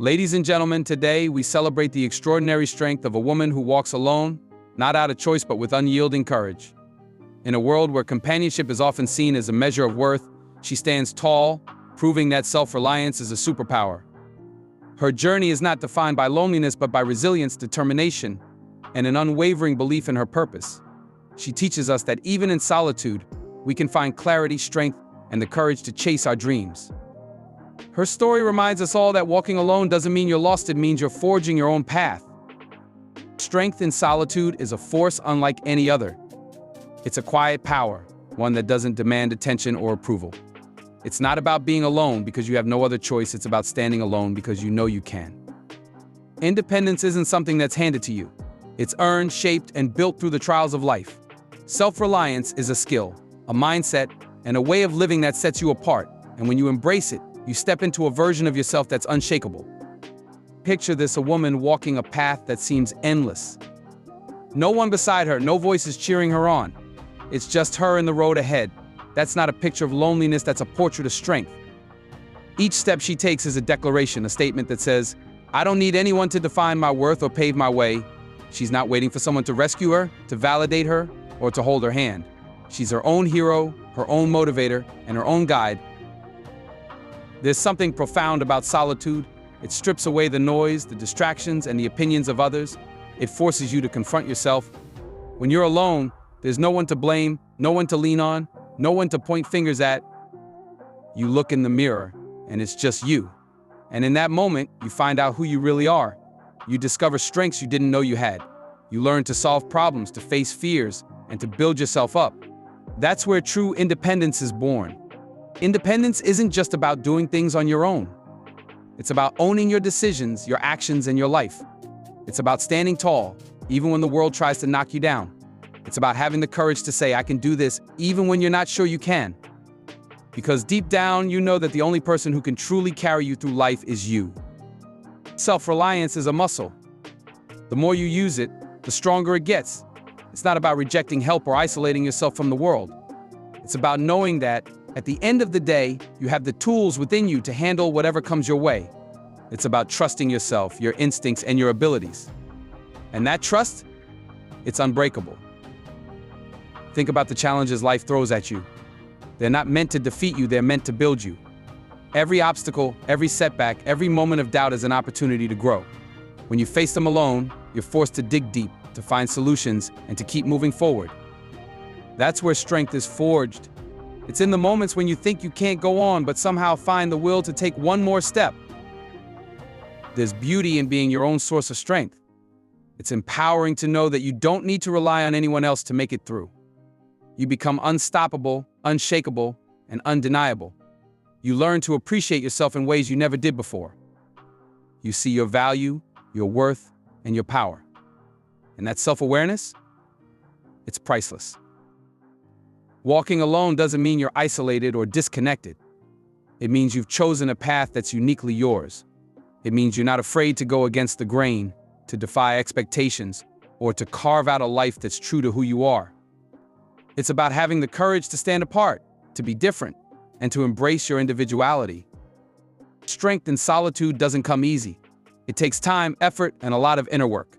Ladies and gentlemen, today we celebrate the extraordinary strength of a woman who walks alone, not out of choice but with unyielding courage. In a world where companionship is often seen as a measure of worth, she stands tall, proving that self-reliance is a superpower. Her journey is not defined by loneliness but by resilience, determination, and an unwavering belief in her purpose. She teaches us that even in solitude, we can find clarity, strength, and the courage to chase our dreams. Her story reminds us all that walking alone doesn't mean you're lost, it means you're forging your own path. Strength in solitude is a force unlike any other. It's a quiet power, one that doesn't demand attention or approval. It's not about being alone because you have no other choice, it's about standing alone because you know you can. Independence isn't something that's handed to you. It's earned, shaped, and built through the trials of life. Self-reliance is a skill, a mindset, and a way of living that sets you apart, and when you embrace it, you step into a version of yourself that's unshakable. Picture this: a woman walking a path that seems endless. No one beside her, no voices cheering her on. It's just her and the road ahead. That's not a picture of loneliness, that's a portrait of strength. Each step she takes is a declaration, a statement that says, I don't need anyone to define my worth or pave my way. She's not waiting for someone to rescue her, to validate her, or to hold her hand. She's her own hero, her own motivator, and her own guide. There's something profound about solitude. It strips away the noise, the distractions, and the opinions of others. It forces you to confront yourself. When you're alone, there's no one to blame, no one to lean on, no one to point fingers at. You look in the mirror, and it's just you. And in that moment, you find out who you really are. You discover strengths you didn't know you had. You learn to solve problems, to face fears, and to build yourself up. That's where true independence is born. Independence isn't just about doing things on your own. It's about owning your decisions, your actions, and your life. It's about standing tall, even when the world tries to knock you down. It's about having the courage to say, I can do this, even when you're not sure you can. Because deep down, you know that the only person who can truly carry you through life is you. Self-reliance is a muscle. The more you use it, the stronger it gets. It's not about rejecting help or isolating yourself from the world. It's about knowing that, at the end of the day, you have the tools within you to handle whatever comes your way. It's about trusting yourself, your instincts, and your abilities. And that trust, it's unbreakable. Think about the challenges life throws at you. They're not meant to defeat you, they're meant to build you. Every obstacle, every setback, every moment of doubt is an opportunity to grow. When you face them alone, you're forced to dig deep, to find solutions, and to keep moving forward. That's where strength is forged. It's in the moments when you think you can't go on, but somehow find the will to take one more step. There's beauty in being your own source of strength. It's empowering to know that you don't need to rely on anyone else to make it through. You become unstoppable, unshakable, and undeniable. You learn to appreciate yourself in ways you never did before. You see your value, your worth, and your power. And that self-awareness, it's priceless. Walking alone doesn't mean you're isolated or disconnected. It means you've chosen a path that's uniquely yours. It means you're not afraid to go against the grain, to defy expectations, or to carve out a life that's true to who you are. It's about having the courage to stand apart, to be different, and to embrace your individuality. Strength in solitude doesn't come easy. It takes time, effort, and a lot of inner work.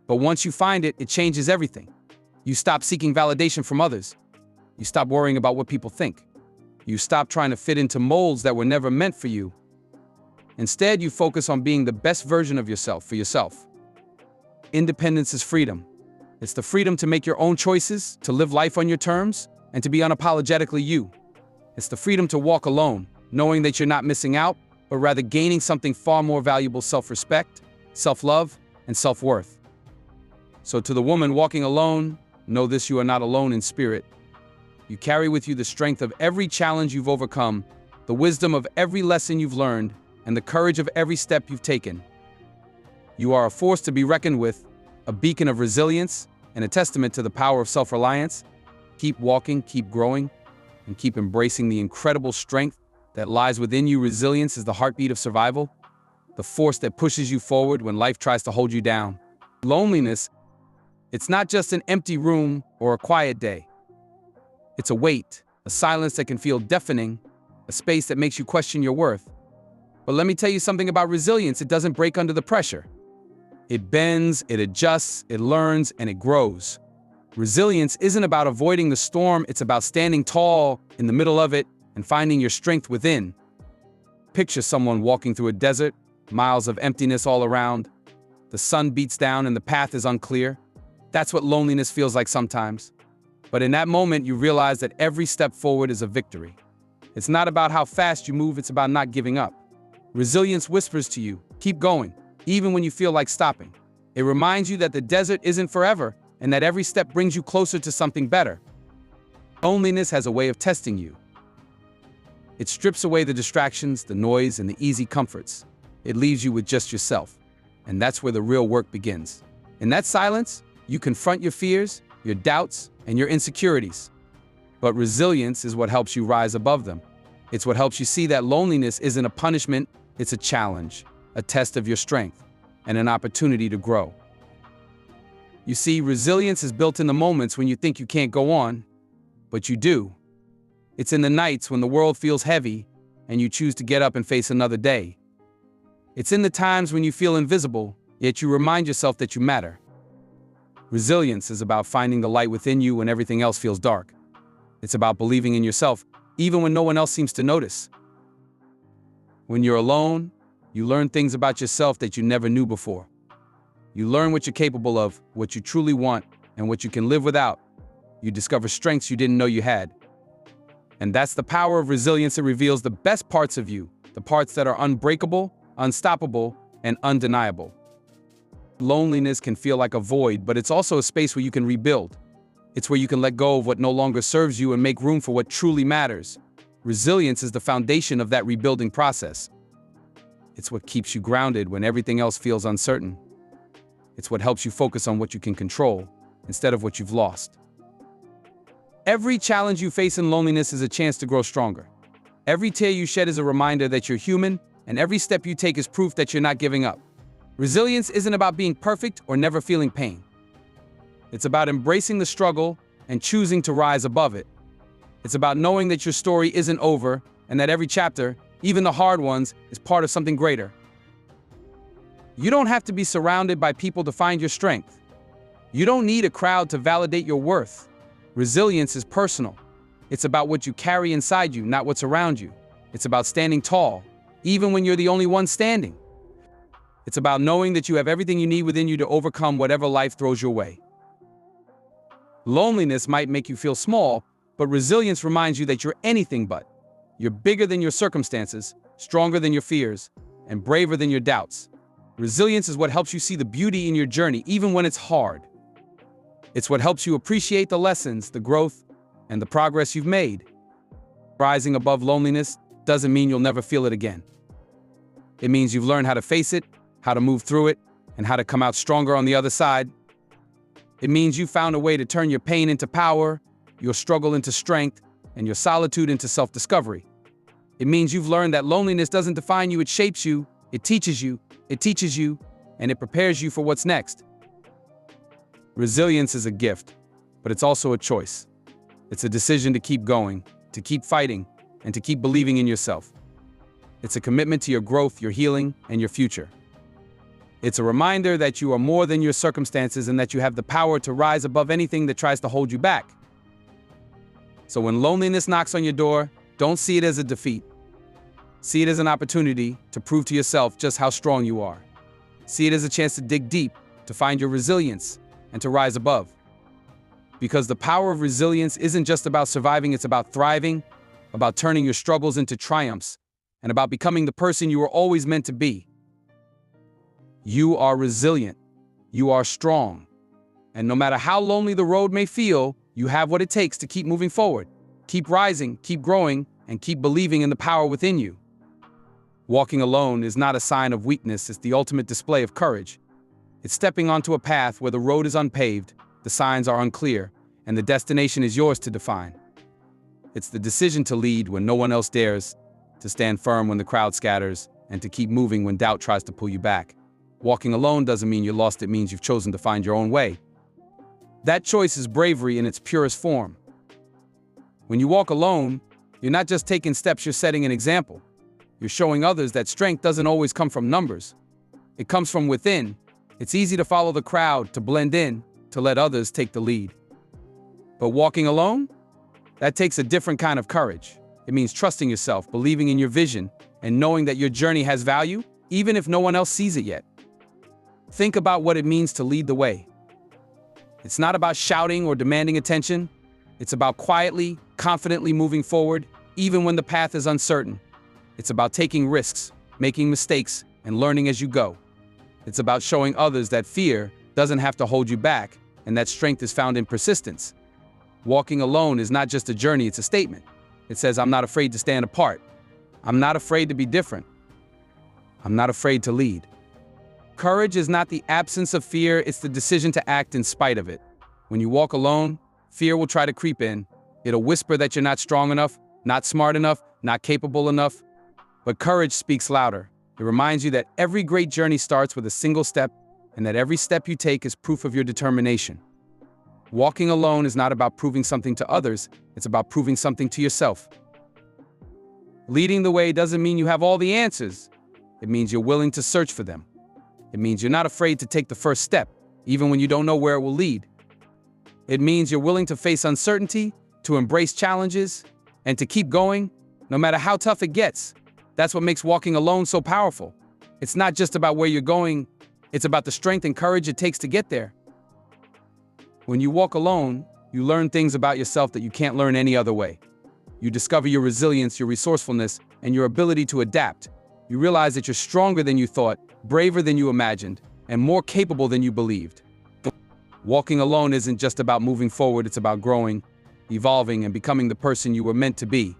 But once you find it, it changes everything. You stop seeking validation from others. You stop worrying about what people think. You stop trying to fit into molds that were never meant for you. Instead, you focus on being the best version of yourself for yourself. Independence is freedom. It's the freedom to make your own choices, to live life on your terms, and to be unapologetically you. It's the freedom to walk alone, knowing that you're not missing out, but rather gaining something far more valuable: self-respect, self-love, and self-worth. So to the woman walking alone, know this: you are not alone in spirit. You carry with you the strength of every challenge you've overcome, the wisdom of every lesson you've learned, and the courage of every step you've taken. You are a force to be reckoned with, a beacon of resilience, and a testament to the power of self-reliance. Keep walking, keep growing, and keep embracing the incredible strength that lies within you. Resilience is the heartbeat of survival, the force that pushes you forward when life tries to hold you down. Loneliness, it's not just an empty room or a quiet day. It's a weight, a silence that can feel deafening, a space that makes you question your worth. But let me tell you something about resilience. It doesn't break under the pressure. It bends, it adjusts, it learns, and it grows. Resilience isn't about avoiding the storm, it's about standing tall in the middle of it and finding your strength within. Picture someone walking through a desert, miles of emptiness all around. The sun beats down and the path is unclear. That's what loneliness feels like sometimes. But in that moment, you realize that every step forward is a victory. It's not about how fast you move, it's about not giving up. Resilience whispers to you, keep going, even when you feel like stopping. It reminds you that the desert isn't forever and that every step brings you closer to something better. Loneliness has a way of testing you. It strips away the distractions, the noise, and the easy comforts. It leaves you with just yourself. And that's where the real work begins. In that silence, you confront your fears, your doubts, and your insecurities. But resilience is what helps you rise above them. It's what helps you see that loneliness isn't a punishment, it's a challenge, a test of your strength, and an opportunity to grow. You see, resilience is built in the moments when you think you can't go on, but you do. It's in the nights when the world feels heavy and you choose to get up and face another day. It's in the times when you feel invisible, yet you remind yourself that you matter. Resilience is about finding the light within you when everything else feels dark. It's about believing in yourself, even when no one else seems to notice. When you're alone, you learn things about yourself that you never knew before. You learn what you're capable of, what you truly want, and what you can live without. You discover strengths you didn't know you had. And that's the power of resilience. It reveals the best parts of you, the parts that are unbreakable, unstoppable, and undeniable. Loneliness can feel like a void, but it's also a space where you can rebuild. It's where you can let go of what no longer serves you and make room for what truly matters. Resilience is the foundation of that rebuilding process. It's what keeps you grounded when everything else feels uncertain. It's what helps you focus on what you can control instead of what you've lost. Every challenge you face in loneliness is a chance to grow stronger. Every tear you shed is a reminder that you're human, and every step you take is proof that you're not giving up. Resilience isn't about being perfect or never feeling pain. It's about embracing the struggle and choosing to rise above it. It's about knowing that your story isn't over and that every chapter, even the hard ones, is part of something greater. You don't have to be surrounded by people to find your strength. You don't need a crowd to validate your worth. Resilience is personal. It's about what you carry inside you, not what's around you. It's about standing tall, even when you're the only one standing. It's about knowing that you have everything you need within you to overcome whatever life throws your way. Loneliness might make you feel small, but resilience reminds you that you're anything but. You're bigger than your circumstances, stronger than your fears, and braver than your doubts. Resilience is what helps you see the beauty in your journey, even when it's hard. It's what helps you appreciate the lessons, the growth, and the progress you've made. Rising above loneliness doesn't mean you'll never feel it again. It means you've learned how to face it, how to move through it, and how to come out stronger on the other side. It means you found a way to turn your pain into power, your struggle into strength, and your solitude into self-discovery. It means you've learned that loneliness doesn't define you, it shapes you, it teaches you, and it prepares you for what's next. Resilience is a gift, but it's also a choice. It's a decision to keep going, to keep fighting, and to keep believing in yourself. It's a commitment to your growth, your healing, and your future. It's a reminder that you are more than your circumstances and that you have the power to rise above anything that tries to hold you back. So when loneliness knocks on your door, don't see it as a defeat. See it as an opportunity to prove to yourself just how strong you are. See it as a chance to dig deep, to find your resilience, and to rise above. Because the power of resilience isn't just about surviving, it's about thriving, about turning your struggles into triumphs, and about becoming the person you were always meant to be. You are resilient. You are strong. And no matter how lonely the road may feel, you have what it takes to keep moving forward. Keep rising, keep growing, and keep believing in the power within you. Walking alone is not a sign of weakness, it's the ultimate display of courage. It's stepping onto a path where the road is unpaved, the signs are unclear, and the destination is yours to define. It's the decision to lead when no one else dares, to stand firm when the crowd scatters, and to keep moving when doubt tries to pull you back. Walking alone doesn't mean you're lost, it means you've chosen to find your own way. That choice is bravery in its purest form. When you walk alone, you're not just taking steps, you're setting an example. You're showing others that strength doesn't always come from numbers. It comes from within. It's easy to follow the crowd, to blend in, to let others take the lead. But walking alone? That takes a different kind of courage. It means trusting yourself, believing in your vision, and knowing that your journey has value, even if no one else sees it yet. Think about what it means to lead the way. It's not about shouting or demanding attention. It's about quietly, confidently moving forward, even when the path is uncertain. It's about taking risks, making mistakes, and learning as you go. It's about showing others that fear doesn't have to hold you back, and that strength is found in persistence. Walking alone is not just a journey, it's a statement. It says, I'm not afraid to stand apart. I'm not afraid to be different. I'm not afraid to lead. Courage is not the absence of fear, it's the decision to act in spite of it. When you walk alone, fear will try to creep in. It'll whisper that you're not strong enough, not smart enough, not capable enough. But courage speaks louder. It reminds you that every great journey starts with a single step, and that every step you take is proof of your determination. Walking alone is not about proving something to others, it's about proving something to yourself. Leading the way doesn't mean you have all the answers. It means you're willing to search for them. It means you're not afraid to take the first step, even when you don't know where it will lead. It means you're willing to face uncertainty, to embrace challenges, and to keep going, no matter how tough it gets. That's what makes walking alone so powerful. It's not just about where you're going, it's about the strength and courage it takes to get there. When you walk alone, you learn things about yourself that you can't learn any other way. You discover your resilience, your resourcefulness, and your ability to adapt. You realize that you're stronger than you thought, braver than you imagined, and more capable than you believed. Walking alone isn't just about moving forward, it's about growing, evolving, and becoming the person you were meant to be.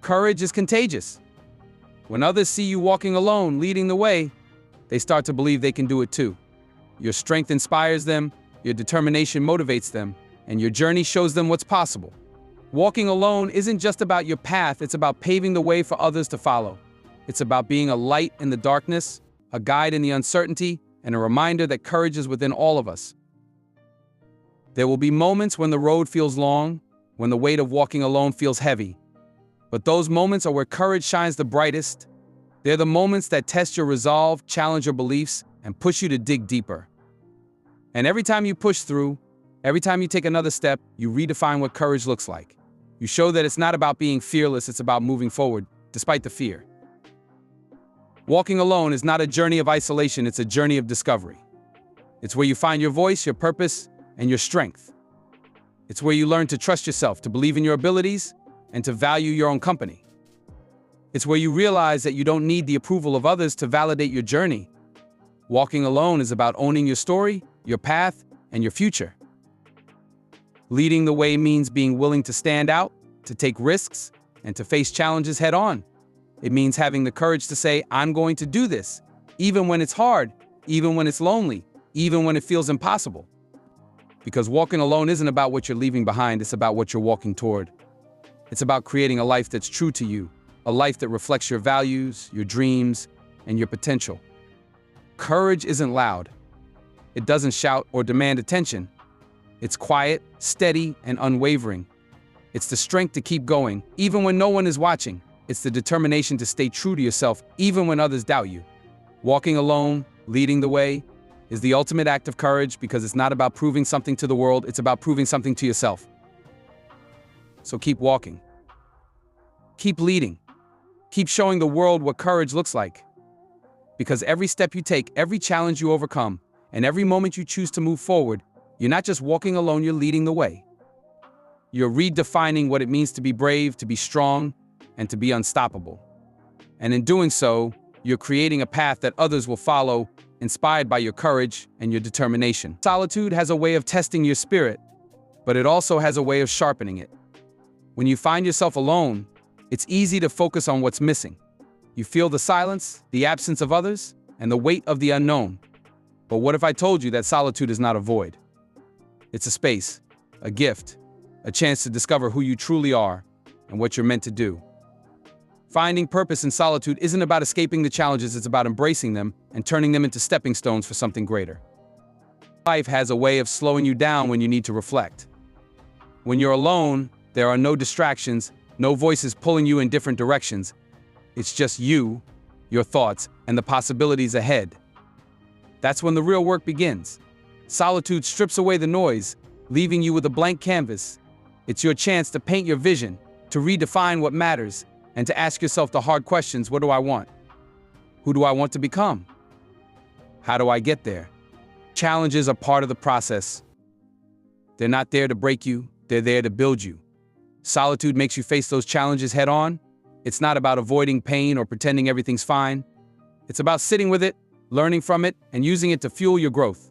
Courage is contagious. When others see you walking alone, leading the way, they start to believe they can do it too. Your strength inspires them, your determination motivates them, and your journey shows them what's possible. Walking alone isn't just about your path, it's about paving the way for others to follow. It's about being a light in the darkness, a guide in the uncertainty, and a reminder that courage is within all of us. There will be moments when the road feels long, when the weight of walking alone feels heavy. But those moments are where courage shines the brightest. They're the moments that test your resolve, challenge your beliefs, and push you to dig deeper. And every time you push through, every time you take another step, you redefine what courage looks like. You show that it's not about being fearless, it's about moving forward, despite the fear. Walking alone is not a journey of isolation, it's a journey of discovery. It's where you find your voice, your purpose, and your strength. It's where you learn to trust yourself, to believe in your abilities, and to value your own company. It's where you realize that you don't need the approval of others to validate your journey. Walking alone is about owning your story, your path, and your future. Leading the way means being willing to stand out, to take risks, and to face challenges head on. It means having the courage to say, I'm going to do this, even when it's hard, even when it's lonely, even when it feels impossible. Because walking alone isn't about what you're leaving behind, it's about what you're walking toward. It's about creating a life that's true to you, a life that reflects your values, your dreams, and your potential. Courage isn't loud. It doesn't shout or demand attention. It's quiet, steady, and unwavering. It's the strength to keep going, even when no one is watching. It's the determination to stay true to yourself, even when others doubt you. Walking alone, leading the way, is the ultimate act of courage because it's not about proving something to the world, it's about proving something to yourself. So keep walking. Keep leading. Keep showing the world what courage looks like. Because every step you take, every challenge you overcome, and every moment you choose to move forward, you're not just walking alone, you're leading the way. You're redefining what it means to be brave, to be strong, and to be unstoppable. And in doing so, you're creating a path that others will follow, inspired by your courage and your determination. Solitude has a way of testing your spirit, but it also has a way of sharpening it. When you find yourself alone, it's easy to focus on what's missing. You feel the silence, the absence of others, and the weight of the unknown. But what if I told you that solitude is not a void? It's a space, a gift, a chance to discover who you truly are and what you're meant to do. Finding purpose in solitude isn't about escaping the challenges, it's about embracing them and turning them into stepping stones for something greater. Life has a way of slowing you down when you need to reflect. When you're alone, there are no distractions, no voices pulling you in different directions. It's just you, your thoughts, and the possibilities ahead. That's when the real work begins. Solitude strips away the noise, leaving you with a blank canvas. It's your chance to paint your vision, to redefine what matters, and to ask yourself the hard questions: what do I want? Who do I want to become? How do I get there? Challenges are part of the process. They're not there to break you, they're there to build you. Solitude makes you face those challenges head on. It's not about avoiding pain or pretending everything's fine. It's about sitting with it, learning from it, and using it to fuel your growth.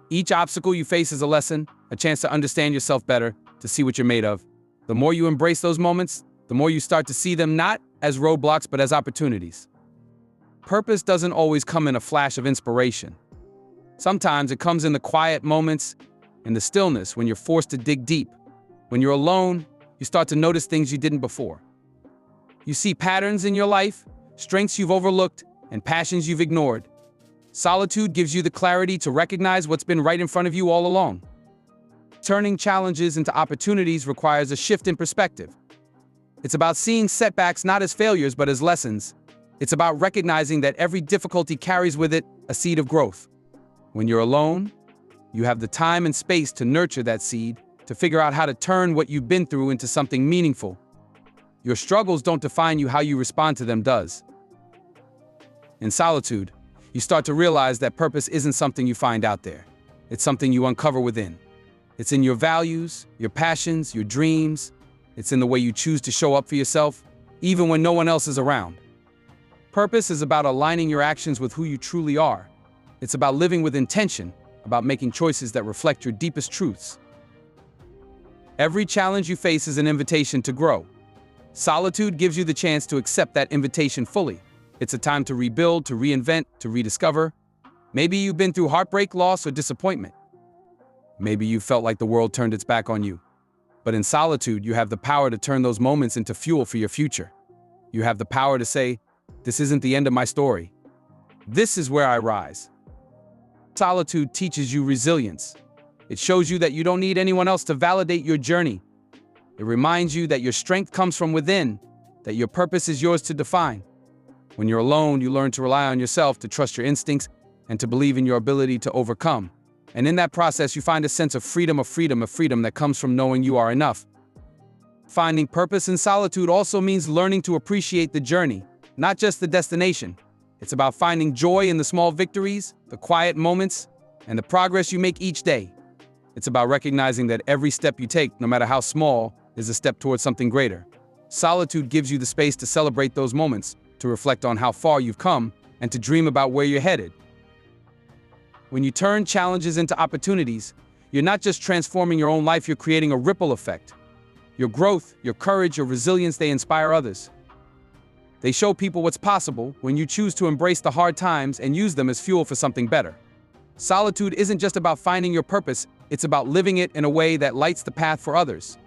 Each obstacle you face is a lesson, a chance to understand yourself better, to see what you're made of. The more you embrace those moments, the more you start to see them not as roadblocks but as opportunities. Purpose doesn't always come in a flash of inspiration. Sometimes it comes in the quiet moments, in the stillness, when you're forced to dig deep. When you're alone, you start to notice things you didn't before. You see patterns in your life, strengths you've overlooked, and passions you've ignored. Solitude gives you the clarity to recognize what's been right in front of you all along. Turning challenges into opportunities requires a shift in perspective. It's about seeing setbacks not as failures but as lessons. It's about recognizing that every difficulty carries with it a seed of growth. When you're alone, you have the time and space to nurture that seed, to figure out how to turn what you've been through into something meaningful. Your struggles don't define you, how you respond to them does. In solitude, you start to realize that purpose isn't something you find out there. It's something you uncover within. It's in your values, your passions, your dreams. It's in the way you choose to show up for yourself, even when no one else is around. Purpose is about aligning your actions with who you truly are. It's about living with intention, about making choices that reflect your deepest truths. Every challenge you face is an invitation to grow. Solitude gives you the chance to accept that invitation fully. It's a time to rebuild, to reinvent, to rediscover. Maybe you've been through heartbreak, loss, or disappointment. Maybe you felt like the world turned its back on you. But in solitude, you have the power to turn those moments into fuel for your future. You have the power to say, "This isn't the end of my story. This is where I rise." Solitude teaches you resilience. It shows you that you don't need anyone else to validate your journey. It reminds you that your strength comes from within, that your purpose is yours to define. When you're alone, you learn to rely on yourself, to trust your instincts, and to believe in your ability to overcome. And in that process, you find a sense of freedom that comes from knowing you are enough. Finding purpose in solitude also means learning to appreciate the journey, not just the destination. It's about finding joy in the small victories, the quiet moments, and the progress you make each day. It's about recognizing that every step you take, no matter how small, is a step towards something greater. Solitude gives you the space to celebrate those moments, to reflect on how far you've come, and to dream about where you're headed. When you turn challenges into opportunities, you're not just transforming your own life, you're creating a ripple effect. Your growth, your courage, your resilience, they inspire others. They show people what's possible when you choose to embrace the hard times and use them as fuel for something better. Solitude isn't just about finding your purpose, it's about living it in a way that lights the path for others.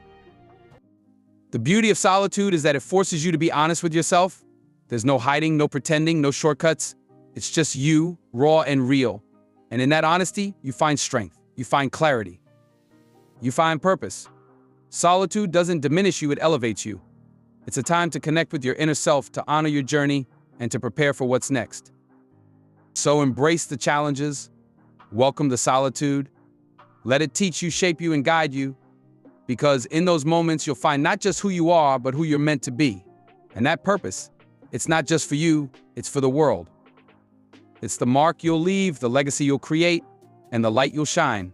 The beauty of solitude is that it forces you to be honest with yourself. There's no hiding, no pretending, no shortcuts. It's just you, raw and real. And in that honesty, you find strength, you find clarity, you find purpose. Solitude doesn't diminish you, it elevates you. It's a time to connect with your inner self, to honor your journey, and to prepare for what's next. So embrace the challenges, welcome the solitude, let it teach you, shape you, and guide you, because in those moments you'll find not just who you are, but who you're meant to be. And that purpose, it's not just for you, it's for the world. It's the mark you'll leave, the legacy you'll create, and the light you'll shine.